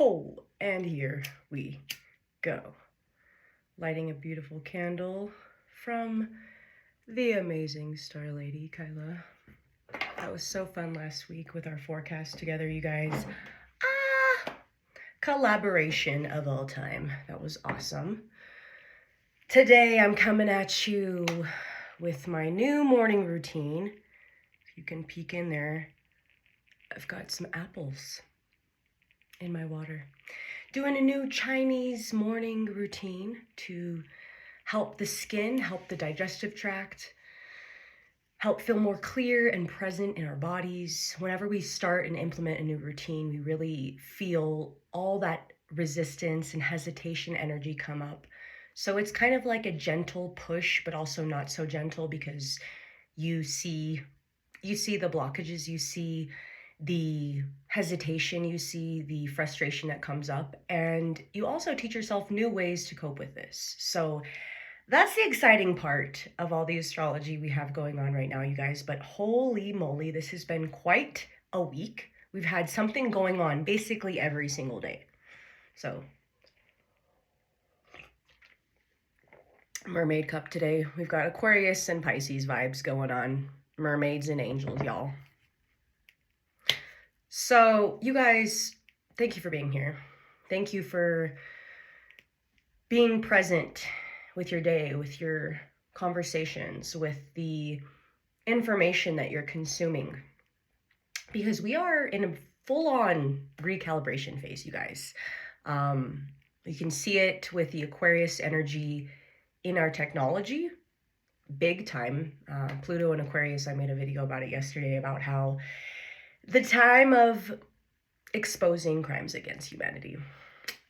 Oh, and here we go. Lighting a beautiful candle from the amazing Star Lady, Kyla. That was so fun last week with our forecast together, you guys. Collaboration of all time. That was awesome. Today I'm coming at you with my new morning routine. If you can peek in there, I've got some apples in my water. Doing a new Chinese morning routine to help the skin, help the digestive tract, help feel more clear and present in our bodies. Whenever we start and implement a new routine, we really feel all that resistance and hesitation energy come up. So it's kind of like a gentle push, but also not so gentle, because you see the blockages, you see the hesitation, you see the frustration that comes up, and you also teach yourself new ways to cope with this. So that's the exciting part of all the astrology we have going on right now, you guys. But holy moly, this has been quite a week. We've had something going on basically every single day. So mermaid cup today. We've got Aquarius and Pisces vibes going on. Mermaids and angels, y'all. So you guys, thank you for being here. Thank you for being present with your day, with your conversations, with the information that you're consuming. Because we are in a full-on recalibration phase, you guys. You can see it with the Aquarius energy in our technology, big time. Pluto and Aquarius, I made a video about it yesterday, about how the time of exposing crimes against humanity,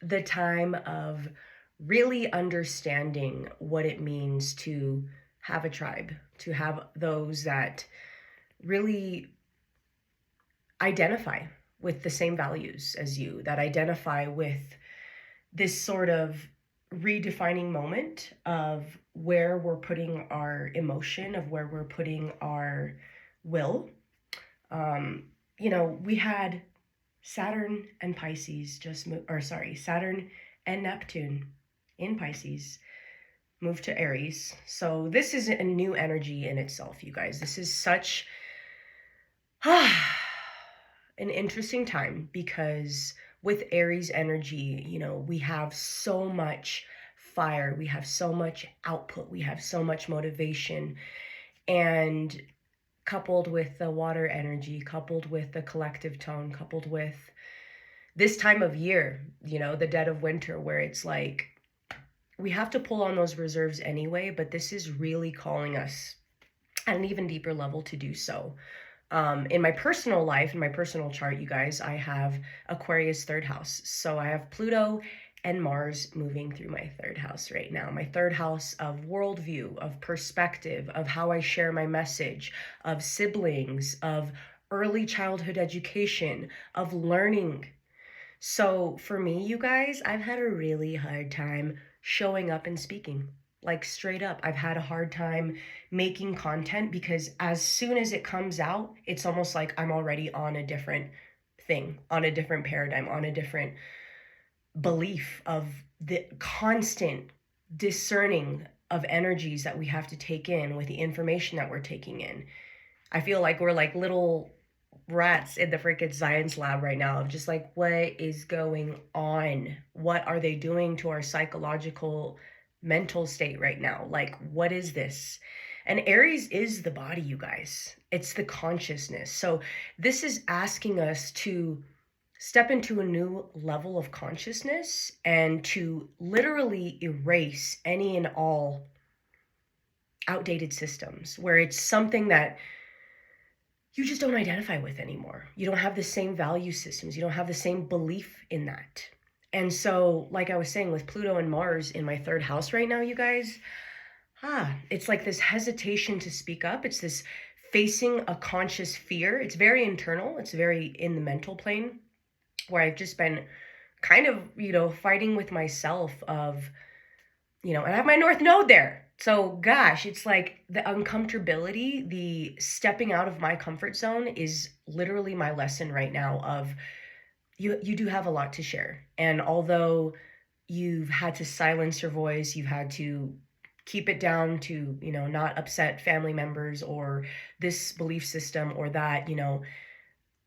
the time of really understanding what it means to have a tribe, to have those that really identify with the same values as you, that identify with this sort of redefining moment of where we're putting our emotion, of where we're putting our will. We had Saturn and Pisces Saturn and Neptune in Pisces move to Aries. So this is a new energy in itself, you guys. This is such an interesting time, because with Aries energy, we have so much fire, we have so much output, we have so much motivation, and coupled with the water energy, coupled with the collective tone, coupled with this time of year, the dead of winter, where it's like we have to pull on those reserves anyway, but this is really calling us at an even deeper level to do so. In my personal life, in my personal chart, you guys, I have Aquarius third house. So I have Pluto and Mars moving through my third house right now. My third house of worldview, of perspective, of how I share my message, of siblings, of early childhood education, of learning. So for me, you guys, I've had a really hard time showing up and speaking. Like straight up, I've had a hard time making content, because as soon as it comes out, it's almost like I'm already on a different thing, on a different paradigm, on a different belief of the constant discerning of energies that we have to take in with the information that we're taking in. I feel like we're like little rats in the freaking science lab right now, of just like, what is going on? What are they doing to our psychological mental state right now? Like, what is this? And Aries is the body, you guys. It's the consciousness. So this is asking us to step into a new level of consciousness and to literally erase any and all outdated systems, where it's something that you just don't identify with anymore. You don't have the same value systems. You don't have the same belief in that. And so, like I was saying, with Pluto and Mars in my third house right now, you guys, it's like this hesitation to speak up. It's this facing a conscious fear. It's very internal. It's very in the mental plane, where I've just been kind of, fighting with myself of, and I have my North Node there. So gosh, it's like the uncomfortability, the stepping out of my comfort zone is literally my lesson right now of, you do have a lot to share. And although you've had to silence your voice, you've had to keep it down to, not upset family members or this belief system or that,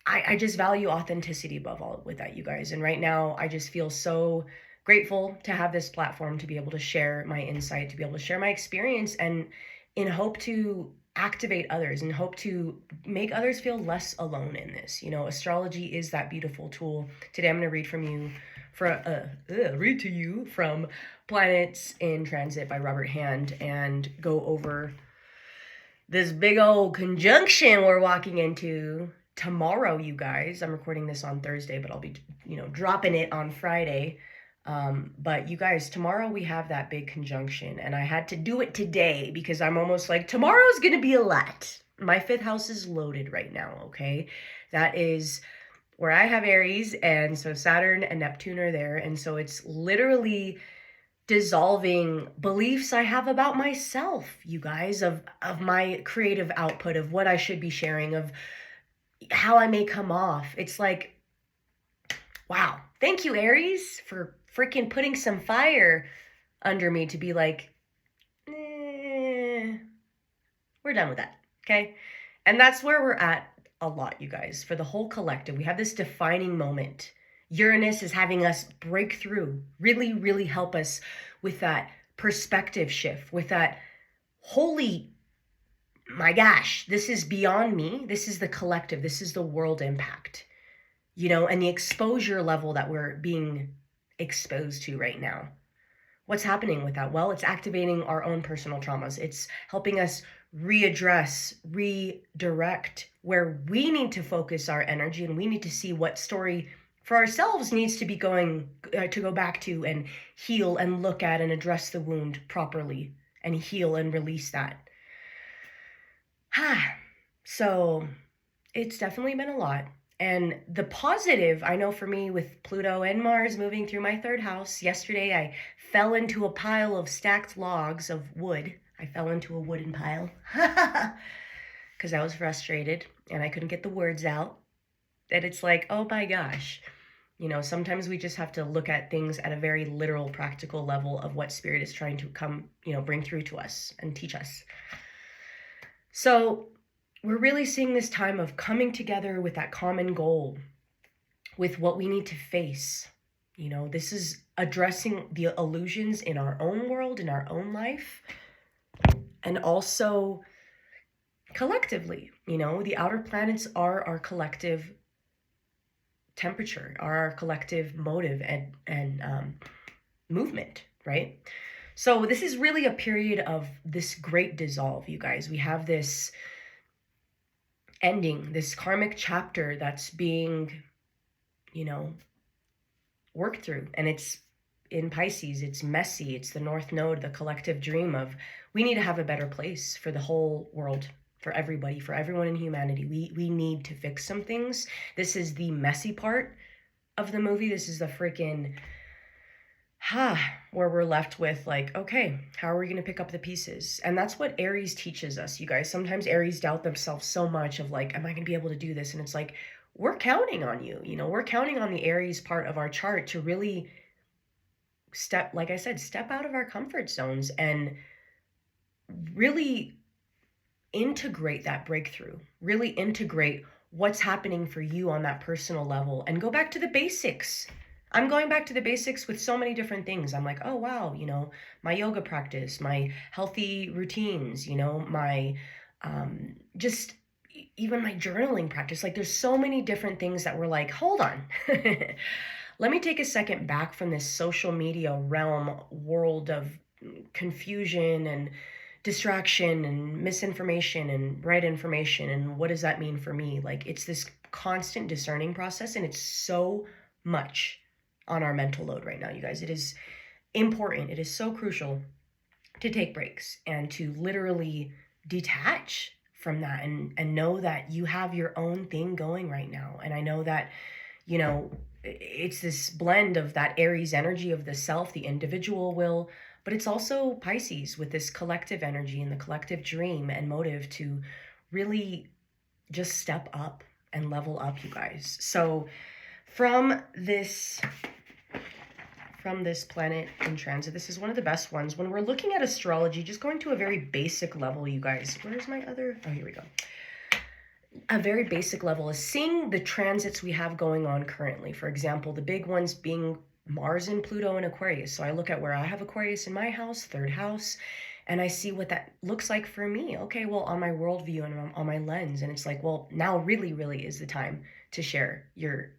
I just value authenticity above all with that, you guys. And right now, I just feel so grateful to have this platform to be able to share my insight, to be able to share my experience, and in hope to activate others and hope to make others feel less alone in this. Astrology is that beautiful tool. Today, I'm going to read to you from Planets in Transit by Robert Hand and go over this big old conjunction we're walking into tomorrow, you guys. I'm recording this on Thursday, but I'll be, dropping it on Friday. But you guys, tomorrow we have that big conjunction, and I had to do it today because I'm almost like, tomorrow's going to be a lot. My 5th house is loaded right now, okay? That is where I have Aries, and so Saturn and Neptune are there, and so it's literally dissolving beliefs I have about myself, you guys, of my creative output, of what I should be sharing, of how I may come off. It's like, wow, thank you, Aries, for freaking putting some fire under me to be like, we're done with that, okay? And that's where we're at a lot, you guys. For the whole collective, we have this defining moment. Uranus is having us break through, really, really help us with that perspective shift, with that, holy, my gosh, this is beyond me. This is the collective. This is the world impact, and the exposure level that we're being exposed to right now. What's happening with that? Well, it's activating our own personal traumas. It's helping us readdress, redirect where we need to focus our energy, and we need to see what story for ourselves needs to be going to go back to and heal and look at and address the wound properly and heal and release that. So it's definitely been a lot. And the positive, I know for me, with Pluto and Mars moving through my 3rd house, yesterday I fell into a pile of stacked logs of wood. I fell into a wooden pile because I was frustrated and I couldn't get the words out. And it's like, oh my gosh. Sometimes we just have to look at things at a very literal, practical level of what Spirit is trying to come, bring through to us and teach us. So we're really seeing this time of coming together with that common goal, with what we need to face. This is addressing the illusions in our own world, in our own life, and also collectively. The outer planets are our collective temperature, are our collective motive and movement, right? So this is really a period of this great dissolve, you guys. We have this ending, this karmic chapter that's being, worked through. And it's in Pisces, it's messy. It's the North Node, the collective dream of, we need to have a better place for the whole world, for everybody, for everyone in humanity. We need to fix some things. This is the messy part of the movie. This is the freaking, where we're left with like, okay, how are we going to pick up the pieces? And that's what Aries teaches us, you guys. Sometimes Aries doubt themselves so much of like, am I going to be able to do this? And it's like, we're counting on you. We're counting on the Aries part of our chart to really step out of our comfort zones and really integrate that breakthrough, really integrate what's happening for you on that personal level and go back to the basics. I'm going back to the basics with so many different things. I'm like, oh, wow, my yoga practice, my healthy routines, my just even my journaling practice. Like there's so many different things that we're like, hold on. Let me take a second back from this social media realm world of confusion and distraction and misinformation and right information. And what does that mean for me? Like it's this constant discerning process, and it's so much on our mental load right now, you guys. It is important. It is so crucial to take breaks and to literally detach from that and know that you have your own thing going right now. And I know that, it's this blend of that Aries energy of the self, the individual will, but it's also Pisces with this collective energy and the collective dream and motive to really just step up and level up, you guys. So from this planet in transit. This is one of the best ones. When we're looking at astrology, just going to a very basic level, you guys. Where's my other? Oh, here we go. A very basic level is seeing the transits we have going on currently. For example, the big ones being Mars and Pluto and Aquarius. So I look at where I have Aquarius in my house, 3rd house, and I see what that looks like for me. Okay, well, on my worldview and on my lens. And it's like, well, now really is the time to share your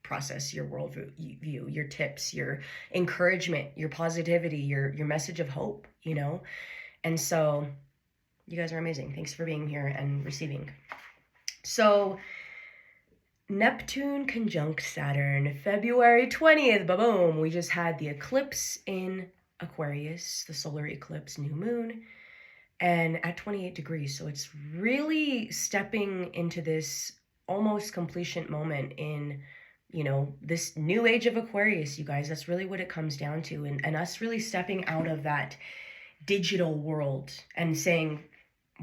process, your worldview, your tips, your encouragement, your positivity, your message of hope, you know? And so you guys are amazing. Thanks for being here and receiving. So Neptune conjunct Saturn, February 20th, boom. We just had the eclipse in Aquarius, the solar eclipse, new moon, and at 28 degrees. So it's really stepping into this almost completion moment in, you know, this new age of Aquarius, you guys. That's really what it comes down to. And us really stepping out of that digital world and saying,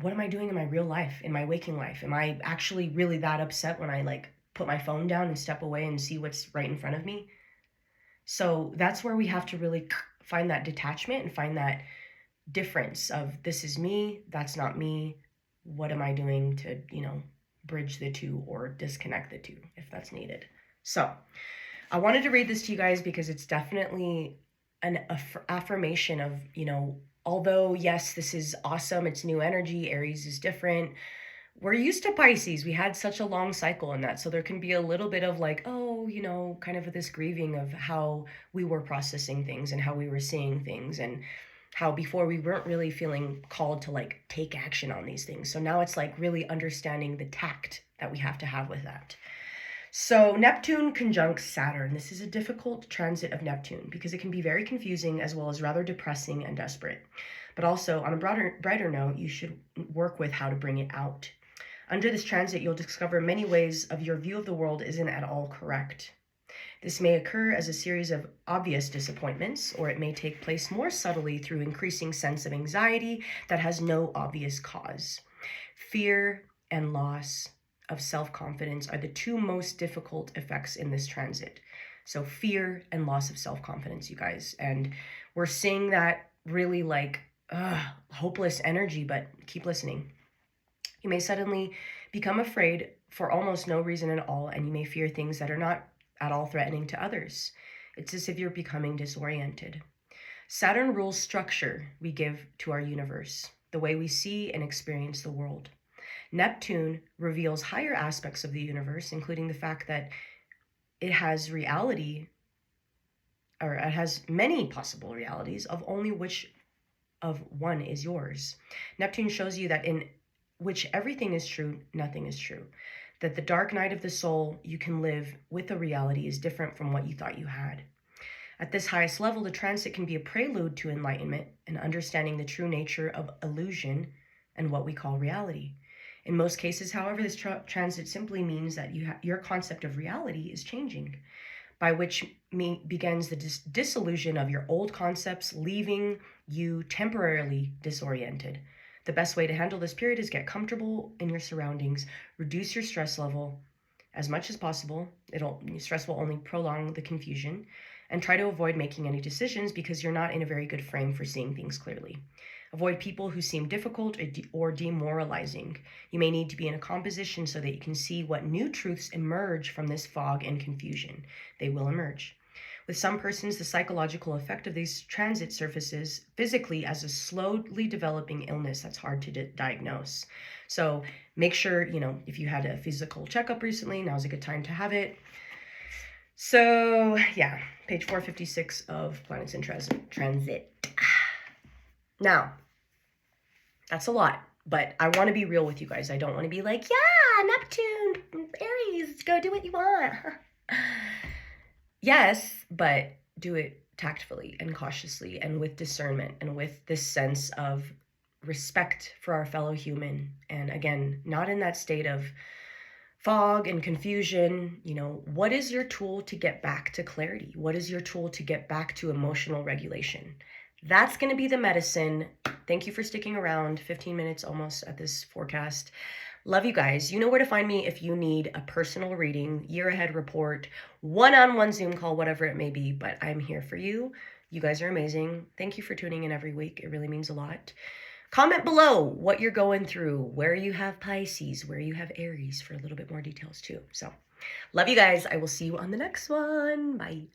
what am I doing in my real life, in my waking life? Am I actually really that upset when I like put my phone down and step away and see what's right in front of me? So that's where we have to really find that detachment and find that difference of this is me, that's not me. What am I doing to, you know, bridge the two or disconnect the two if that's needed? So I wanted to read this to you guys because it's definitely an affirmation of, you know, although, yes, this is awesome, it's new energy, Aries is different. We're used to Pisces. We had such a long cycle in that. So there can be a little bit of like, oh, you know, kind of this grieving of how we were processing things and how we were seeing things and how before we weren't really feeling called to like take action on these things. So now it's like really understanding the tact that we have to have with that. So Neptune conjunct Saturn. This is a difficult transit of Neptune because it can be very confusing as well as rather depressing and desperate. But also on a brighter note, you should work with how to bring it out. Under this transit, you'll discover many ways of your view of the world isn't at all correct. This may occur as a series of obvious disappointments, or it may take place more subtly through increasing sense of anxiety that has no obvious cause. Fear and loss of self-confidence are the two most difficult effects in this transit. So fear and loss of self-confidence, you guys. And we're seeing that really like hopeless energy, but keep listening. You may suddenly become afraid for almost no reason at all, and you may fear things that are not at all threatening to others. It's as if you're becoming disoriented. Saturn rules structure we give to our universe, the way we see and experience the world. Neptune reveals higher aspects of the universe, including the fact that it has reality, or it has many possible realities, of only which of one is yours. Neptune shows you that in which everything is true, nothing is true. That the dark night of the soul you can live with a reality is different from what you thought you had. At this highest level, the transit can be a prelude to enlightenment and understanding the true nature of illusion and what we call reality. In most cases, however, this transit simply means that your concept of reality is changing, by which begins the dissolution of your old concepts, leaving you temporarily disoriented. The best way to handle this period is get comfortable in your surroundings, reduce your stress level as much as possible. Stress will only prolong the confusion, and try to avoid making any decisions because you're not in a very good frame for seeing things clearly. Avoid people who seem difficult or demoralizing. You may need to be in a calm position so that you can see what new truths emerge from this fog and confusion. They will emerge. With some persons, the psychological effect of these transit surfaces physically as a slowly developing illness that's hard to diagnose. So make sure, you know, if you had a physical checkup recently, now's a good time to have it. So yeah, page 456 of Planets in Transit. Now, that's a lot, but I want to be real with you guys. I don't want to be like, yeah, Neptune, Aries, go do what you want. Yes, but do it tactfully and cautiously and with discernment and with this sense of respect for our fellow human. And again, not in that state of fog and confusion. You know, what is your tool to get back to clarity? What is your tool to get back to emotional regulation? That's going to be the medicine. Thank you for sticking around. 15 minutes almost at this forecast. Love you guys. You know where to find me if you need a personal reading, year ahead report, one-on-one Zoom call, whatever it may be, but I'm here for you. You guys are amazing. Thank you for tuning in every week. It really means a lot. Comment below what you're going through, where you have Pisces, where you have Aries for a little bit more details too. So, love you guys. I will see you on the next one. Bye.